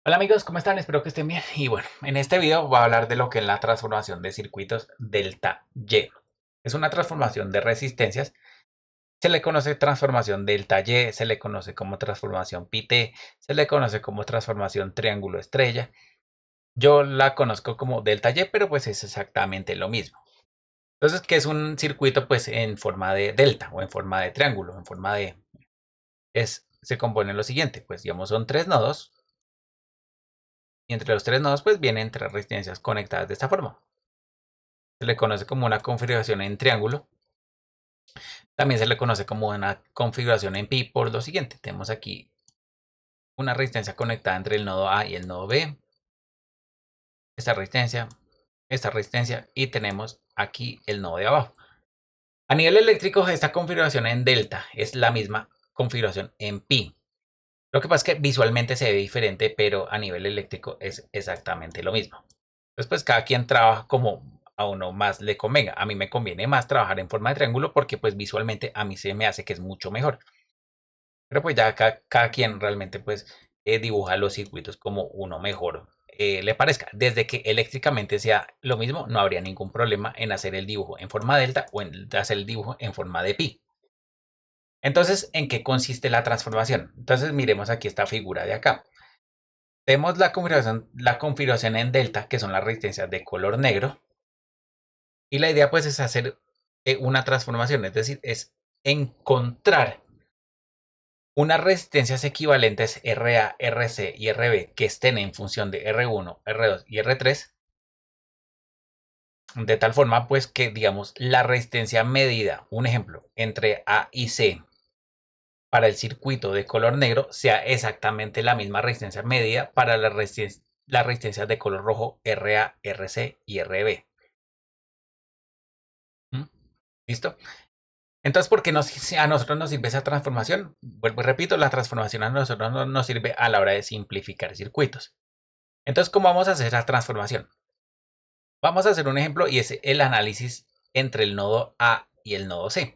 Hola amigos, ¿cómo están? Espero que estén bien. Y bueno, en este video voy a hablar de lo que es la transformación de circuitos delta Y. Es una transformación de resistencias. Se le conoce transformación delta Y, se le conoce como transformación pi-t, se le conoce como transformación triángulo estrella. Yo la conozco como delta Y, pero pues es exactamente lo mismo. Entonces, ¿qué es un circuito? Pues en forma de delta o en forma de triángulo, en forma de... se compone lo siguiente, pues digamos son tres nodos. Y entre los tres nodos pues vienen tres resistencias conectadas de esta forma. Se le conoce como una configuración en triángulo. También se le conoce como una configuración en pi por lo siguiente. Tenemos aquí una resistencia conectada entre el nodo A y el nodo B. Esta resistencia y tenemos aquí el nodo de abajo. A nivel eléctrico, esta configuración en delta es la misma configuración en pi. Lo que pasa es que visualmente se ve diferente, pero a nivel eléctrico es exactamente lo mismo. Después cada quien trabaja como a uno más le convenga. A mí me conviene más trabajar en forma de triángulo porque pues visualmente a mí se me hace que es mucho mejor. Pero pues ya cada quien realmente pues dibuja los circuitos como uno mejor le parezca. Desde que eléctricamente sea lo mismo, no habría ningún problema en hacer el dibujo en forma delta o en hacer el dibujo en forma de pi. Entonces, ¿en qué consiste la transformación? Entonces miremos aquí esta figura de acá. Tenemos la configuración en delta, que son las resistencias de color negro. Y la idea pues es hacer una transformación, es decir, es encontrar unas resistencias equivalentes RA, RC y RB que estén en función de R1, R2 y R3, de tal forma pues que digamos la resistencia medida, un ejemplo, entre A y C para el circuito de color negro sea exactamente la misma resistencia medida para las resistencias de color rojo RA, RC y RB. ¿Mm? ¿Listo? Entonces, ¿por qué a nosotros nos sirve esa transformación? Vuelvo y repito, la transformación a nosotros nos sirve a la hora de simplificar circuitos. Entonces, ¿cómo vamos a hacer esa transformación? Vamos a hacer un ejemplo y es el análisis entre el nodo A y el nodo C.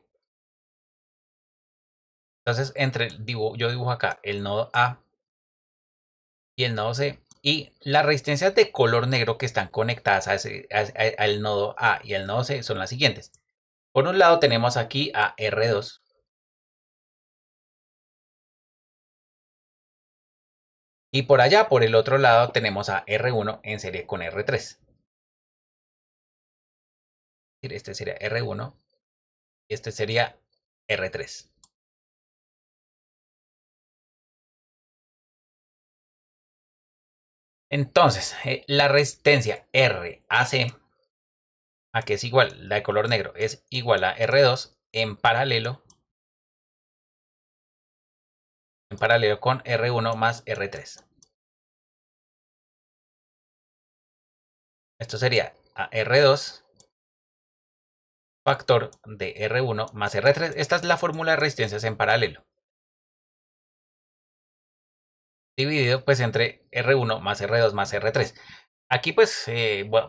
Entonces, yo dibujo acá el nodo A y el nodo C y las resistencias de color negro que están conectadas al nodo A y al nodo C son las siguientes. Por un lado tenemos aquí a R2. Y por allá, por el otro lado, tenemos a R1 en serie con R3. Este sería R1 y este sería R3. Entonces, la resistencia RAC, a que es igual, la de color negro, es igual a R2 en paralelo con R1 más R3. Esto sería a R2 factor de R1 más R3. Esta es la fórmula de resistencias en paralelo. Dividido pues entre R1 más R2 más R3. Aquí pues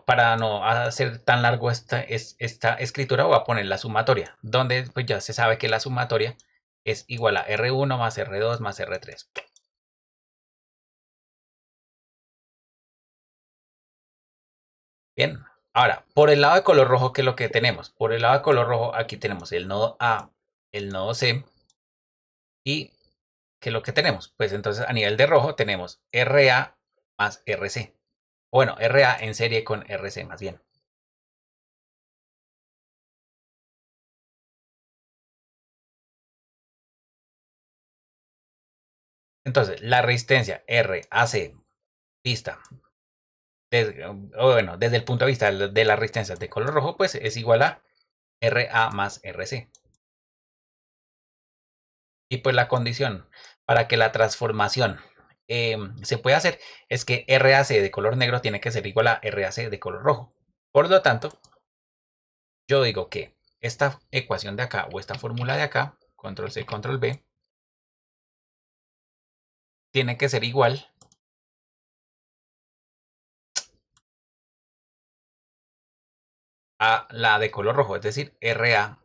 para no hacer tan largo esta escritura voy a poner la sumatoria, donde pues ya se sabe que la sumatoria es igual a R1 más R2 más R3. Bien, ahora por el lado de color rojo, ¿qué es lo que tenemos? Por el lado de color rojo aquí tenemos el nodo A, el nodo C y ¿qué es lo que tenemos? Pues entonces a nivel de rojo tenemos RA más RC. Bueno, RA en serie con RC más bien. Entonces, la resistencia RAC vista desde el punto de vista de las resistencias de color rojo, pues es igual a RA más RC. Y pues la condición para que la transformación se pueda hacer es que RAC de color negro tiene que ser igual a RAC de color rojo. Por lo tanto, yo digo que esta ecuación de acá o esta fórmula de acá, control C, control V, tiene que ser igual a la de color rojo, es decir, RA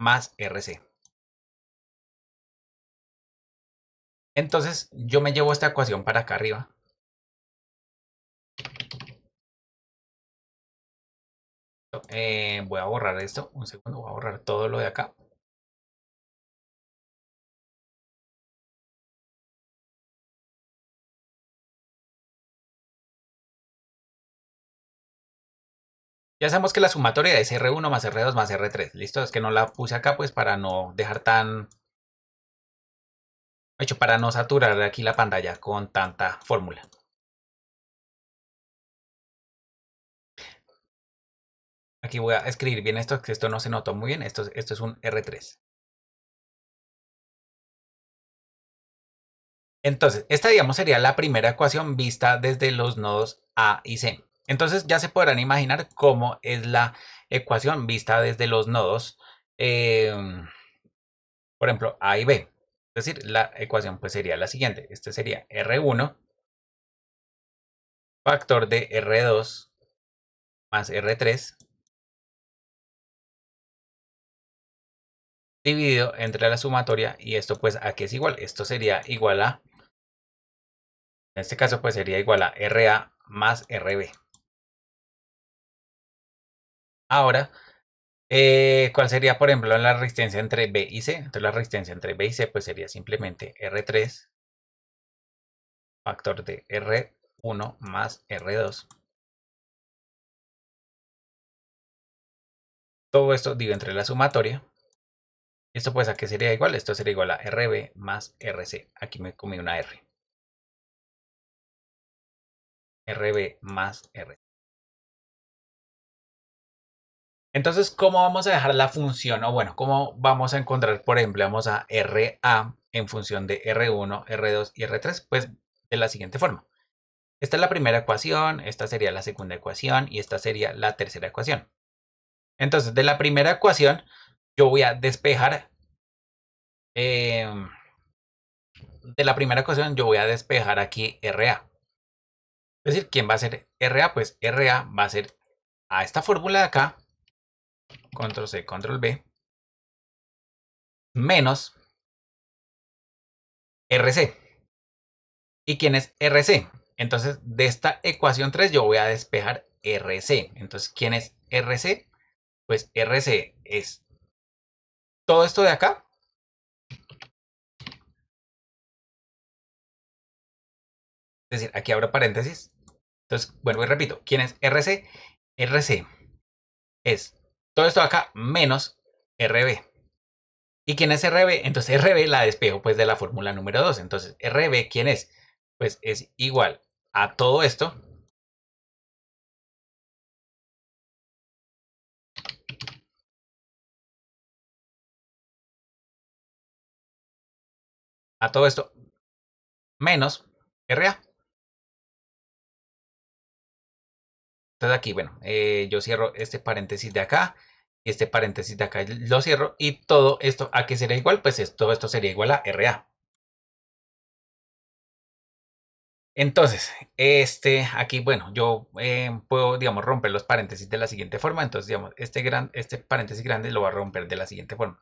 más RC. Entonces yo me llevo esta ecuación para acá arriba. Voy a borrar esto, un segundo, voy a borrar todo lo de acá. Ya sabemos que la sumatoria es R1 más R2 más R3. Listo, es que no la puse acá pues para no dejar tan... hecho, para no saturar aquí la pantalla con tanta fórmula. Aquí voy a escribir bien esto, que esto no se notó muy bien. Esto es un R3. Entonces, esta digamos sería la primera ecuación vista desde los nodos A y C. Entonces ya se podrán imaginar cómo es la ecuación vista desde los nodos, por ejemplo, A y B. Es decir, la ecuación pues sería la siguiente. Este sería R1 factor de R2 más R3 dividido entre la sumatoria, y esto pues aquí es igual. Esto sería igual a, en este caso pues sería igual a RA más RB. Ahora, ¿cuál sería, por ejemplo, la resistencia entre B y C? Entonces la resistencia entre B y C pues sería simplemente R3 factor de R1 más R2. Todo esto dividido entre la sumatoria. Esto pues a qué sería igual. Esto sería igual a RB más RC. Aquí me comí una R. RB más R. Entonces, ¿cómo vamos a dejar la función? O bueno, ¿cómo vamos a encontrar, por ejemplo, vamos a RA en función de R1, R2 y R3? Pues de la siguiente forma. Esta es la primera ecuación, esta sería la segunda ecuación y esta sería la tercera ecuación. Entonces, de la primera ecuación, yo voy a despejar, de la primera ecuación, yo voy a despejar aquí RA. Es decir, ¿quién va a ser RA? Pues RA va a ser a esta fórmula de acá, control C, control V, menos RC. ¿Y quién es RC? Entonces, de esta ecuación 3 yo voy a despejar RC. Entonces, ¿quién es RC? Pues RC es todo esto de acá. Es decir, aquí abro paréntesis. Entonces, vuelvo y repito. ¿Quién es RC? RC es todo esto de acá menos RB. ¿Y quién es RB? Entonces RB la despejo pues de la fórmula número 2. Entonces, RB, ¿quién es? Pues es igual a todo esto. A todo esto menos RA. Entonces aquí, bueno, yo cierro este paréntesis de acá, este paréntesis de acá lo cierro y todo esto, ¿a qué sería igual? Pues todo esto sería igual a RA. Entonces, aquí, bueno, yo puedo, digamos, romper los paréntesis de la siguiente forma. Entonces, digamos, este paréntesis grande lo voy a romper de la siguiente forma.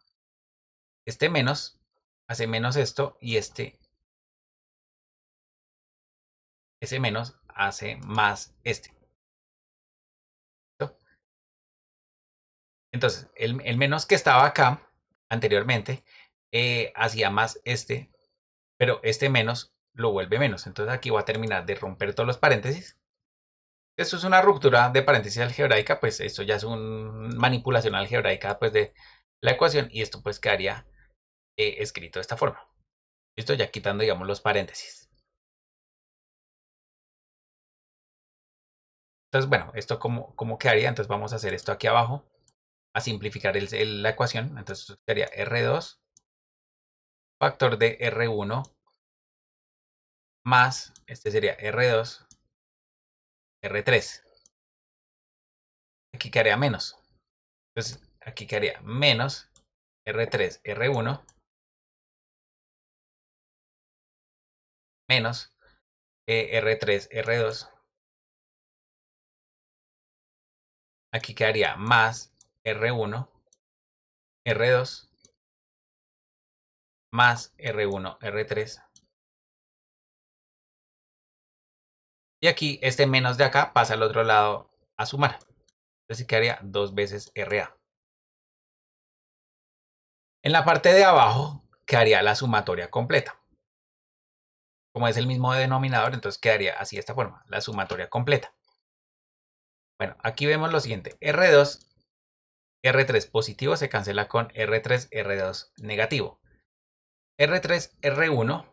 Este menos hace menos esto y ese menos hace más este. ¿Listo? Entonces, el menos que estaba acá anteriormente hacía más este, pero este menos lo vuelve menos. Entonces aquí voy a terminar de romper todos los paréntesis. Esto es una ruptura de paréntesis algebraica, pues esto ya es una manipulación algebraica pues de la ecuación y esto pues quedaría escrito de esta forma. Listo, ya quitando digamos los paréntesis. Entonces bueno, esto cómo quedaría, entonces vamos a hacer esto aquí abajo, a simplificar la ecuación. Entonces sería R2 factor de R1 más, este sería R2, R3. Aquí quedaría menos. Entonces aquí quedaría menos R3, R1 menos R3, R2. Aquí quedaría más R1, R2 más R1, R3. Y aquí este menos de acá pasa al otro lado a sumar. Entonces quedaría 2 veces RA. En la parte de abajo quedaría la sumatoria completa. Como es el mismo denominador, entonces quedaría así de esta forma, la sumatoria completa. Bueno, aquí vemos lo siguiente. R2, R3 positivo se cancela con R3, R2 negativo. R3, R1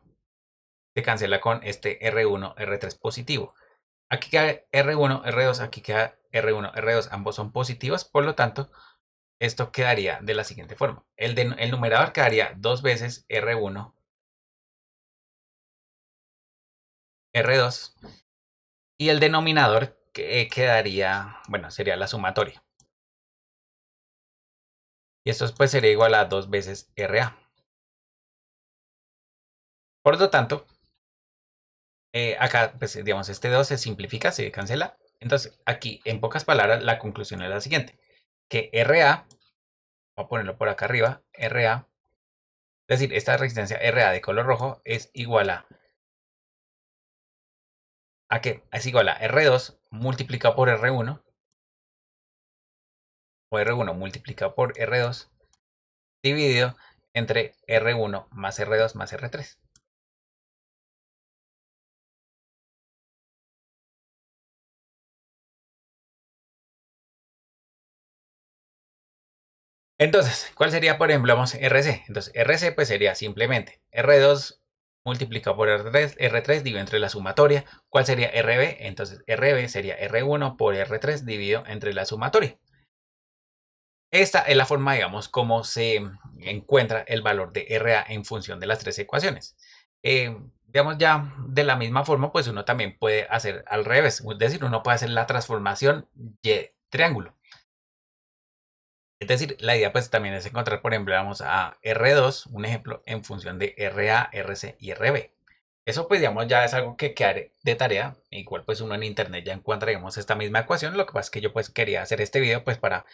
se cancela con este R1, R3 positivo. Aquí queda R1, R2, aquí queda R1, R2, ambos son positivos, por lo tanto, esto quedaría de la siguiente forma. El numerador quedaría 2 veces R1, R2, y el denominador quedaría, bueno, sería la sumatoria. Y esto pues sería igual a 2 veces RA. Por lo tanto, acá, pues digamos, este 2 se simplifica, se cancela. Entonces, aquí, en pocas palabras, la conclusión es la siguiente. Que RA, voy a ponerlo por acá arriba, RA, es decir, esta resistencia RA de color rojo es igual ¿a qué? Es igual a R2 multiplicado por R1, o R1 multiplicado por R2, dividido entre R1 más R2 más R3. Entonces, ¿cuál sería, por ejemplo, vamos, RC? Entonces, RC pues sería simplemente R2 multiplicado por R3, R3 dividido entre la sumatoria. ¿Cuál sería RB? Entonces, RB sería R1 por R3 dividido entre la sumatoria. Esta es la forma, digamos, como se encuentra el valor de RA en función de las tres ecuaciones. Digamos, ya de la misma forma, pues uno también puede hacer al revés. Es decir, uno puede hacer la transformación Y triángulo. Es decir, la idea pues también es encontrar, por ejemplo, vamos a R2, un ejemplo, en función de RA, RC y RB. Eso pues digamos ya es algo que queda de tarea. Igual pues uno en internet ya encuentra digamos esta misma ecuación. Lo que pasa es que yo pues quería hacer este video pues para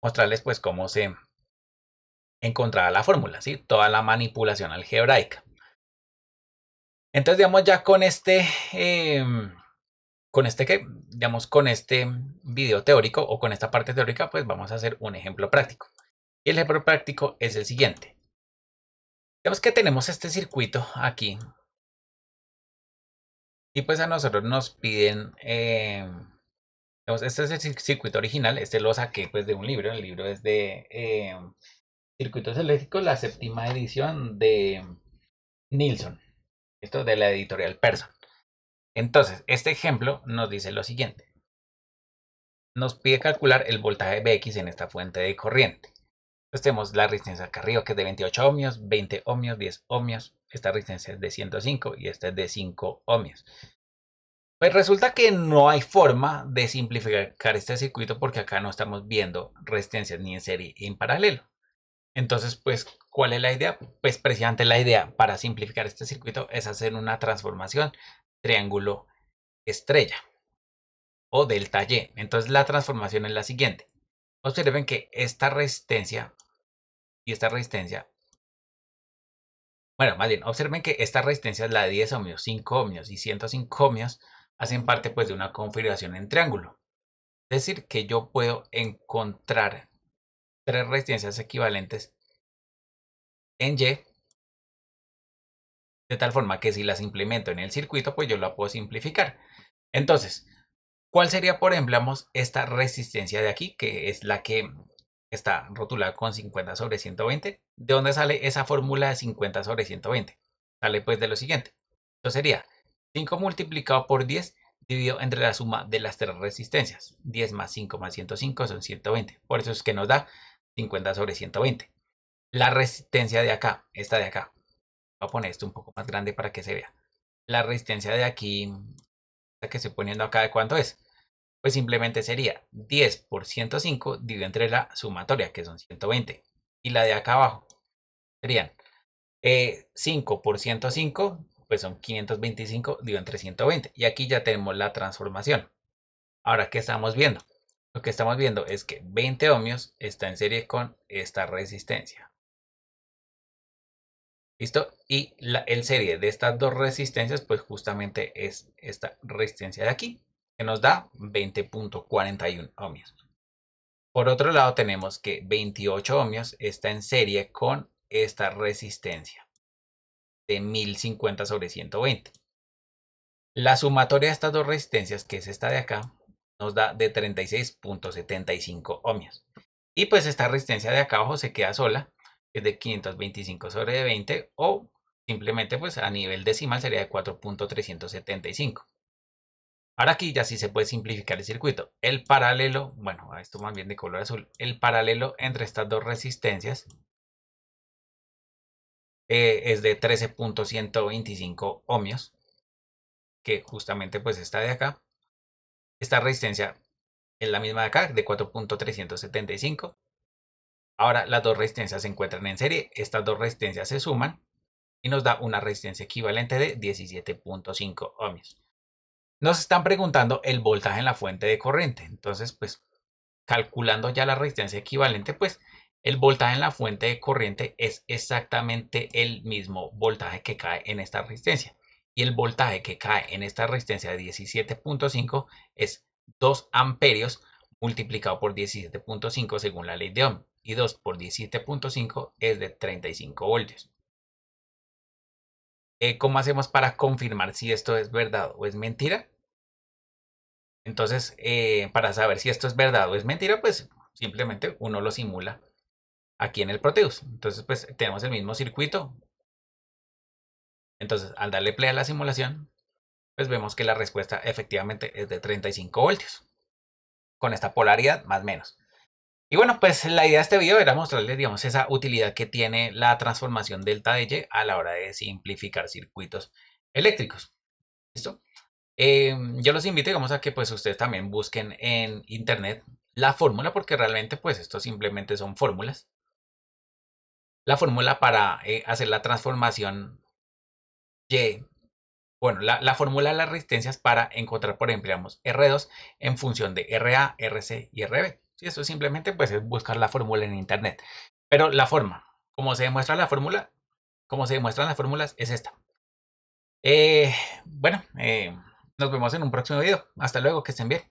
mostrarles pues cómo se encontraba la fórmula, ¿sí? Toda la manipulación algebraica. Entonces digamos ya con este que, digamos con este video teórico o con esta parte teórica pues vamos a hacer un ejemplo práctico. Y el ejemplo práctico es el siguiente. Digamos que tenemos este circuito aquí y pues a nosotros nos piden, digamos, este es el circuito original, este lo saqué pues de un libro, el libro es de Circuitos Eléctricos, la séptima edición de Nilsson, esto de la editorial Person. Entonces, este ejemplo nos dice lo siguiente. Nos pide calcular el voltaje Vx en esta fuente de corriente. Entonces tenemos la resistencia acá arriba que es de 28 ohmios, 20 ohmios, 10 ohmios. Esta resistencia es de 105 y esta es de 5 ohmios. Pues resulta que no hay forma de simplificar este circuito porque acá no estamos viendo resistencias ni en serie ni en paralelo. Entonces, pues, ¿cuál es la idea? Pues precisamente la idea para simplificar este circuito es hacer una transformación triángulo estrella o delta Y. Entonces la transformación es la siguiente. Observen que esta resistencia y esta resistencia, bueno, más bien, observen que esta resistencia es la de 10 ohmios, 5 ohmios y 105 ohmios, hacen parte pues de una configuración en triángulo. Es decir, que yo puedo encontrar tres resistencias equivalentes en Y, de tal forma que si las implemento en el circuito, pues yo la puedo simplificar. Entonces, ¿cuál sería, por ejemplo, esta resistencia de aquí, que es la que está rotulada con 50 sobre 120? ¿De dónde sale esa fórmula de 50 sobre 120? Sale pues de lo siguiente. Esto sería 5 multiplicado por 10 dividido entre la suma de las tres resistencias. 10 más 5 más 105 son 120. Por eso es que nos da 50 sobre 120. La resistencia de acá, esta de acá. Voy a poner esto un poco más grande para que se vea. La resistencia de aquí, esta que estoy poniendo acá, ¿de cuánto es? Pues simplemente sería 10 por 105 dividido entre la sumatoria, que son 120. Y la de acá abajo serían 5 por 105, pues son 525 dividido entre 120. Y aquí ya tenemos la transformación. Ahora, ¿qué estamos viendo? Lo que estamos viendo es que 20 ohmios está en serie con esta resistencia. ¿Listo? Y el serie de estas dos resistencias, pues justamente es esta resistencia de aquí, que nos da 20.41 ohmios. Por otro lado, tenemos que 28 ohmios está en serie con esta resistencia de 1050 sobre 120. La sumatoria de estas dos resistencias, que es esta de acá, nos da de 36.75 ohmios. Y pues esta resistencia de acá abajo se queda sola, que es de 525 sobre 20, o simplemente pues a nivel decimal sería de 4.375. Ahora aquí ya sí se puede simplificar el circuito. El paralelo, bueno, esto más bien de color azul, el paralelo entre estas dos resistencias es de 13.125 ohmios, que justamente pues esta de acá. Esta resistencia es la misma de acá, de 4.375. Ahora las dos resistencias se encuentran en serie, estas dos resistencias se suman y nos da una resistencia equivalente de 17.5 ohmios. Nos están preguntando el voltaje en la fuente de corriente, entonces pues calculando ya la resistencia equivalente, pues el voltaje en la fuente de corriente es exactamente el mismo voltaje que cae en esta resistencia. Y el voltaje que cae en esta resistencia de 17.5 es 2 amperios multiplicado por 17.5 según la ley de Ohm. Y 2 por 17.5 es de 35 voltios. ¿Cómo hacemos para confirmar si esto es verdad o es mentira? Entonces, para saber si esto es verdad o es mentira, pues simplemente uno lo simula aquí en el Proteus. Entonces, pues tenemos el mismo circuito. Entonces, al darle play a la simulación, pues vemos que la respuesta efectivamente es de 35 voltios. Con esta polaridad, más o menos. Y bueno, pues la idea de este video era mostrarles, digamos, esa utilidad que tiene la transformación delta de Y a la hora de simplificar circuitos eléctricos. ¿Listo? Yo los invito, digamos, a que pues ustedes también busquen en internet la fórmula, porque realmente pues esto simplemente son fórmulas. La fórmula para hacer la transformación Y, bueno, la fórmula de las resistencias para encontrar, por ejemplo, digamos, R2 en función de RA, RC y RB. Sí, eso simplemente pues es buscar la fórmula en internet. Pero la forma, como se demuestra la fórmula, como se demuestran las fórmulas, es esta. Bueno, nos vemos en un próximo video. Hasta luego, que estén bien.